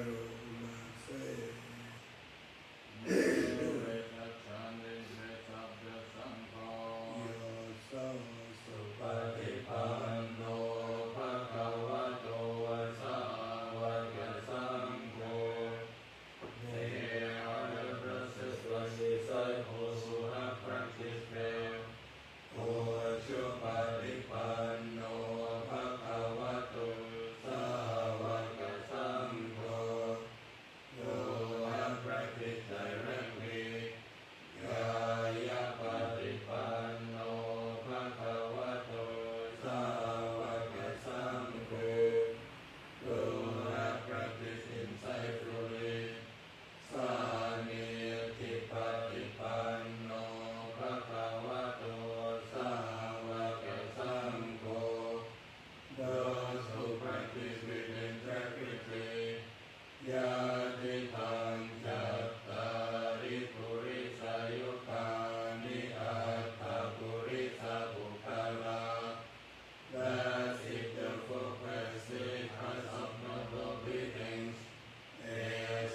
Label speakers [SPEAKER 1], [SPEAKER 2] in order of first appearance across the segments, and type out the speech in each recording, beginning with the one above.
[SPEAKER 1] รุมาเสโยโสสุปฏิปันโนภะคะวะโตสาวกสังโฆ They are the process was disciples who have practiced well. โอชุปฏิปันโนภะคะวะโตสาวกสังโฆ Who have practiced directly. กายปฏิปันโนภะคะวะโตสาวกสังโฆ Who have practiced insightfully. สานิทิปฏิปันโนภะคะวะโตสาวกสังโฆ Those who practice with integrity. ยาติทังจัตตาริปุริสายุคานิอัตถปุริสบุคลา That is the full practice of noble beings. เอ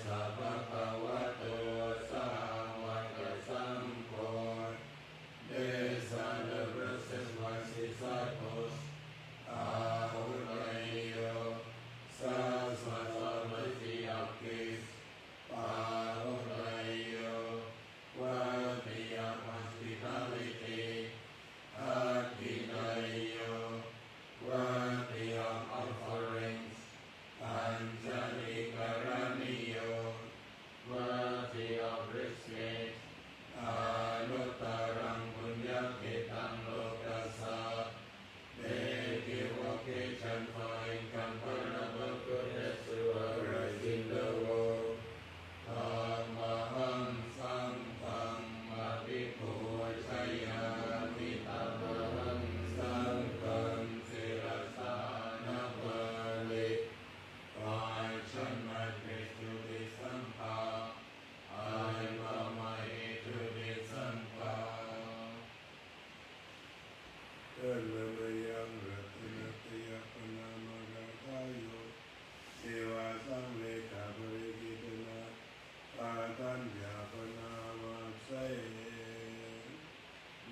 [SPEAKER 1] สะภะคะวะโตสาวกสังโฆ These are the blessed ones disciples. อาหุเรโยสัสสะวะสิอัคคิส อาหุเรโย worthy of hospitality. อาทิเนโย worthy of offerings. อัญชลิกรณิโย worthy of respect. อนุตตรังปุญญเกตังโลกัสสะ They give occasion for incomparable goodness to arise in the world. ธัมมังสังฆังอภิปูชยามิธัมมังสังฆังศิรสานะวะลิ I turn my face to the Sangha. I bow my head to the Sangha. เดินมาเมยังรัตนติยปนามะกาโยเทวาสังเลขาบริกิตนาปาตัญญาปนามาเส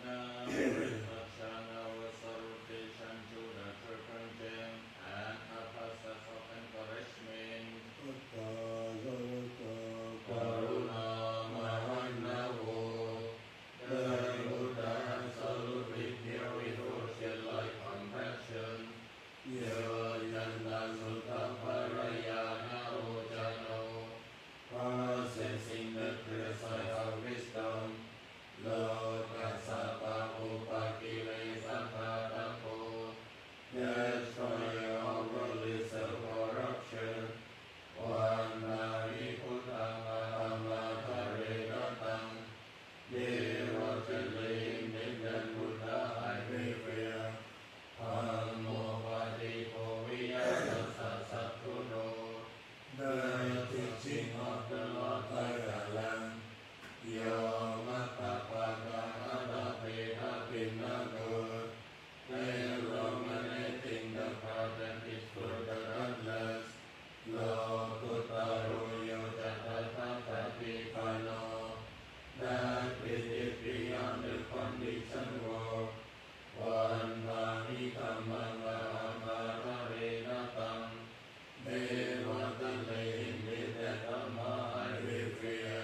[SPEAKER 2] Now Krishna was salutation to the circumstance and a process of encouragement.
[SPEAKER 1] พุทธาสวัตตาก
[SPEAKER 2] รุณามหันนาโว The Buddha absolute with pure devotion like compassion. Yojana Sutta Parayana Ojano, possessing the clear sight of wisdom. Lokasapa Upakilesa Padako, destroyer of worldly self-corruption. Vandari Puttama Amataregatang, devotedly indignant Buddha I revere. Dhammo Vadipo Viyasa Sattuno, the teaching of the Lord like a lamb. Yomatapagamadapehapinnagod, illuminating the proud and peaceful, the godless. Lokutaro Yojatatapapipano, that is beyond the condition world. Vandani Kamanga Amararenatam, Devatale Indidetama I revere.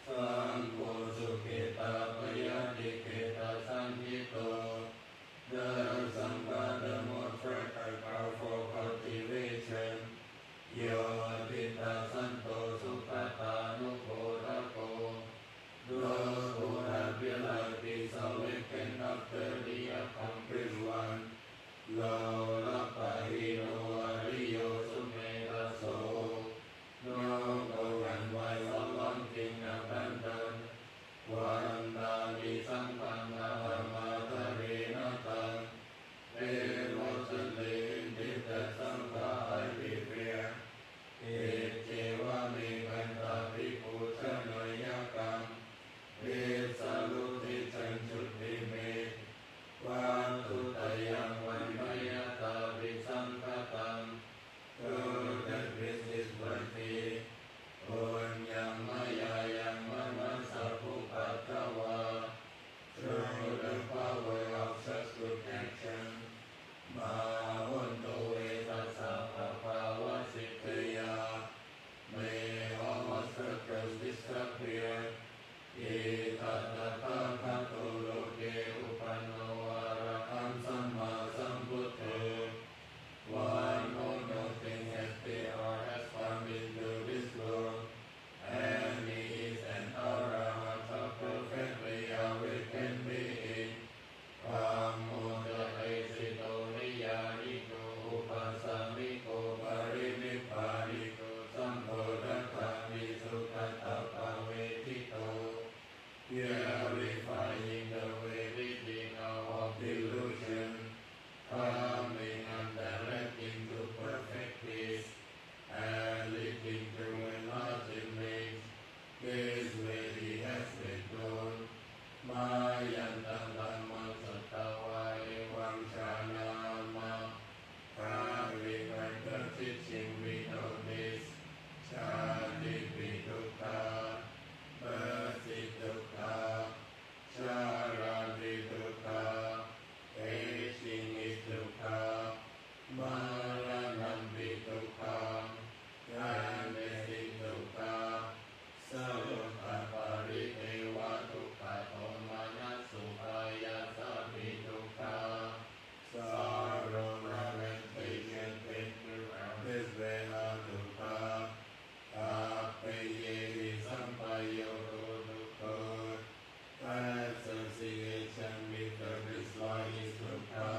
[SPEAKER 2] Sangho Suketa Payadiketa Sanghito, the Sangha, the most fertile, powerful cultivation. Yodita Santo Sukata Nukodako, those who have realized this awakened after the accomplished one. Lola Pahino Ariyo Sumeda So, noble and wise of wanting abandon. Vandani Sampana Amatarenatan, devotedly in the Sangha I revere.
[SPEAKER 1] Veha Dukkha Appayyehi Sampayoto Dukkha Association with the dislike is Dukkha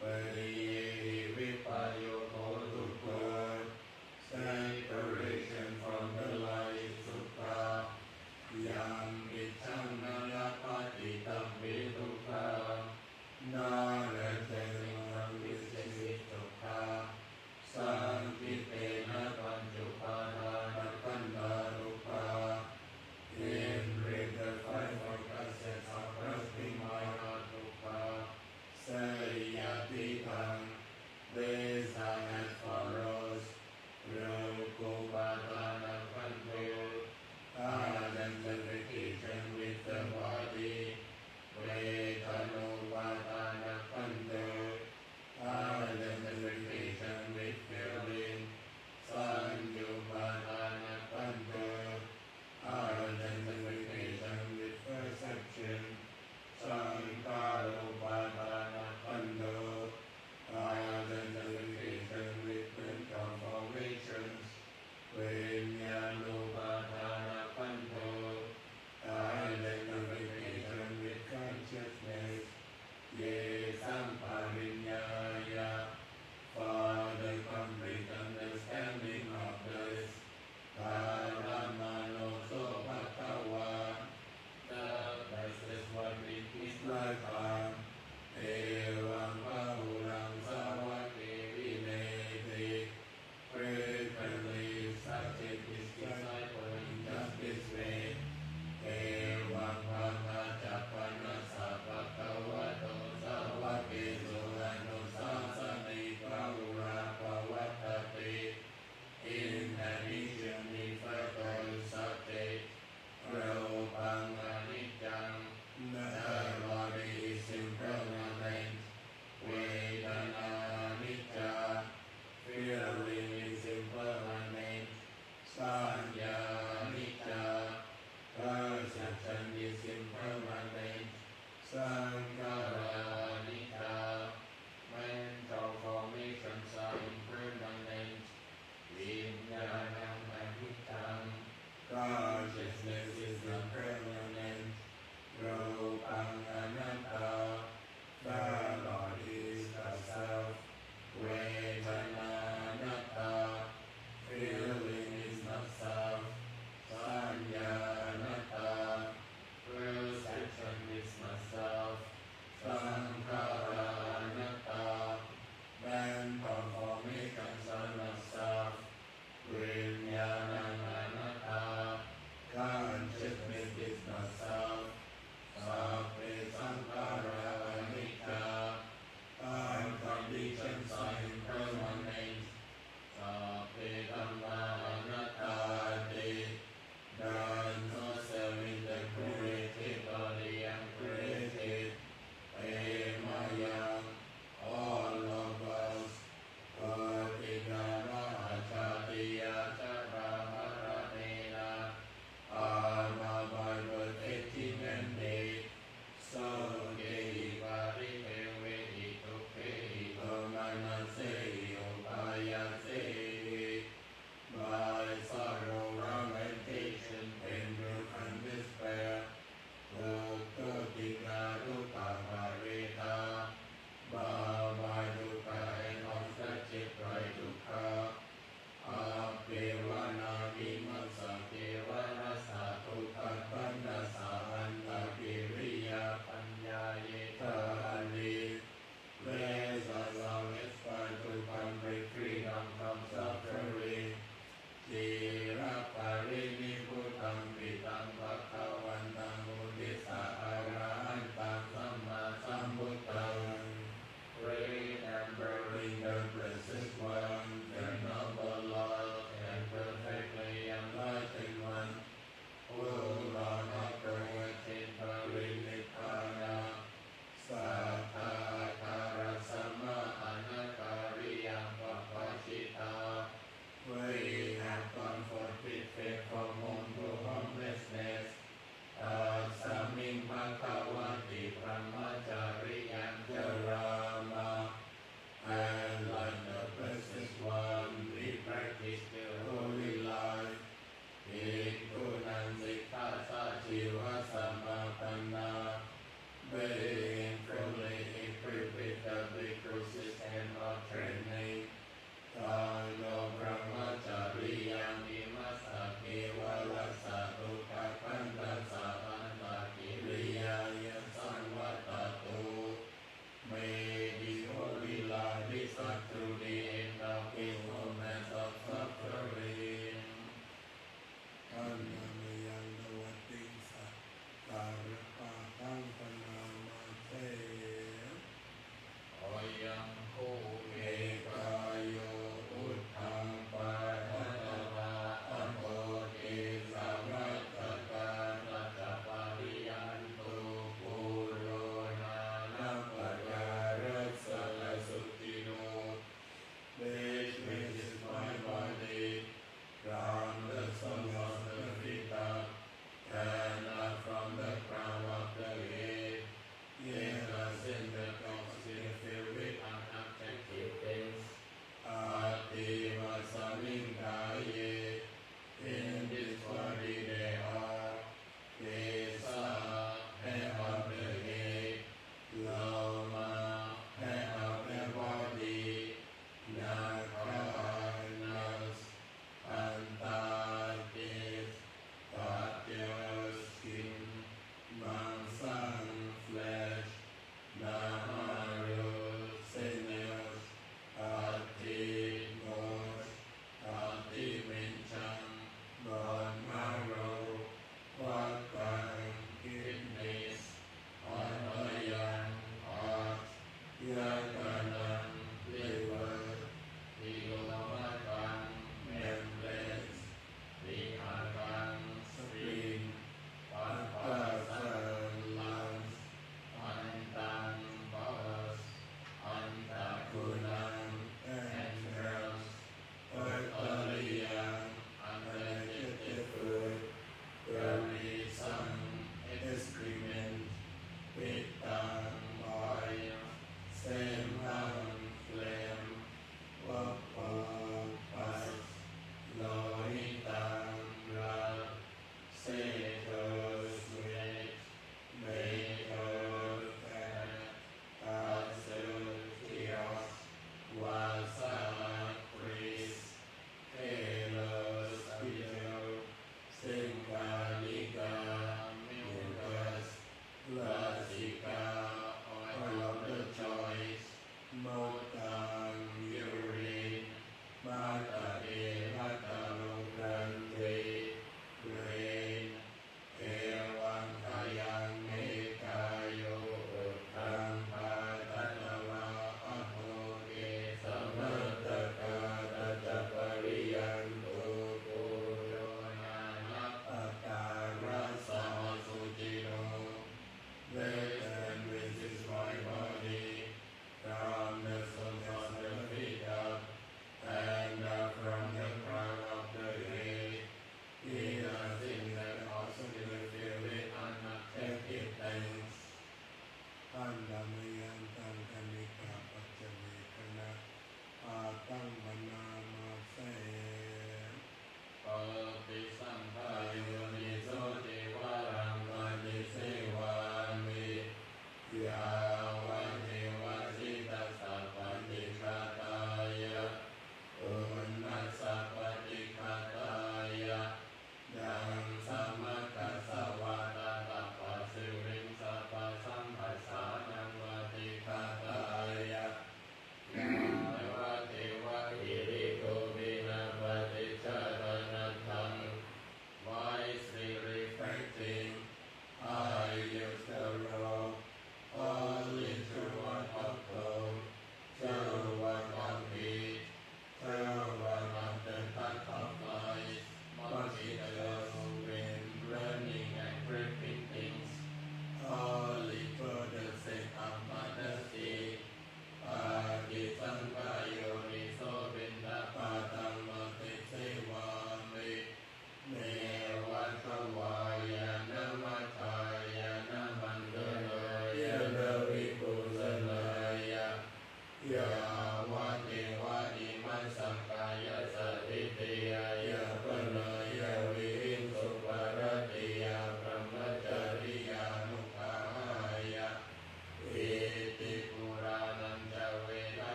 [SPEAKER 1] Pariyehi Vipayoto Dukkha Separation from the light is Dukkha Yam Vicham Nayapatitam Vidukkha Narajaram Vichasi Dukkha Sankite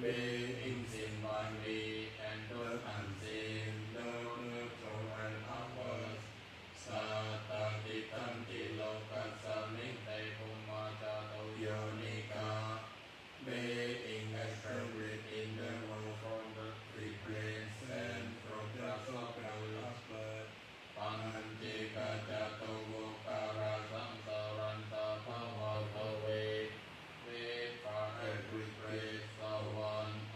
[SPEAKER 2] beings in body and those unseen, those true and upwards. Satatitanti lokasamitte pumacato yonika, being established in the world from the three planes and from the soul. Panchika jato vokara samsaranta bhava bhave, we for every place, so one.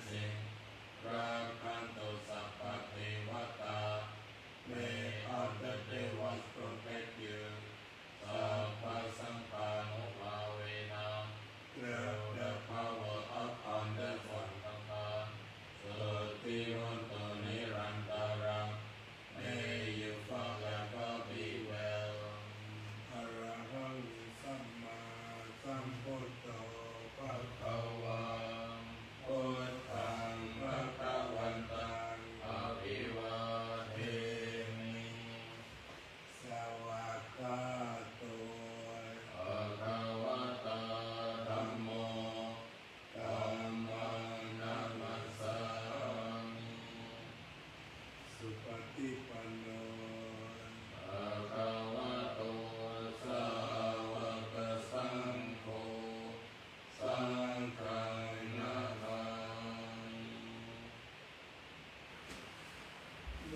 [SPEAKER 2] สิงรักขันตุสัพพะเทวตา May all the devils protect you สัพพะสังฆานุภาเวนะ Through the power of wonderful Dhamma สุติวันตุนิรันตรัง May you forever be well
[SPEAKER 1] อะระหังสัมมาสัมพุทโธภะ
[SPEAKER 2] ภะวังพุทธังภะคะวันตังอะภิวาเทมิ
[SPEAKER 1] สวากขาโต
[SPEAKER 2] ภะคะวะโตธัมโมธัมมังนัมมัสสามิ
[SPEAKER 1] สุปฏิปันโน
[SPEAKER 2] ภะคะวะโตสาวกสังโฆสังฆังนะมามิ
[SPEAKER 1] โล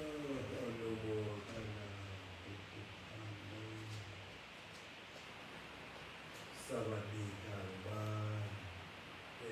[SPEAKER 1] กอนุโมทนาทุกท่านด้วยสวัสดีครับ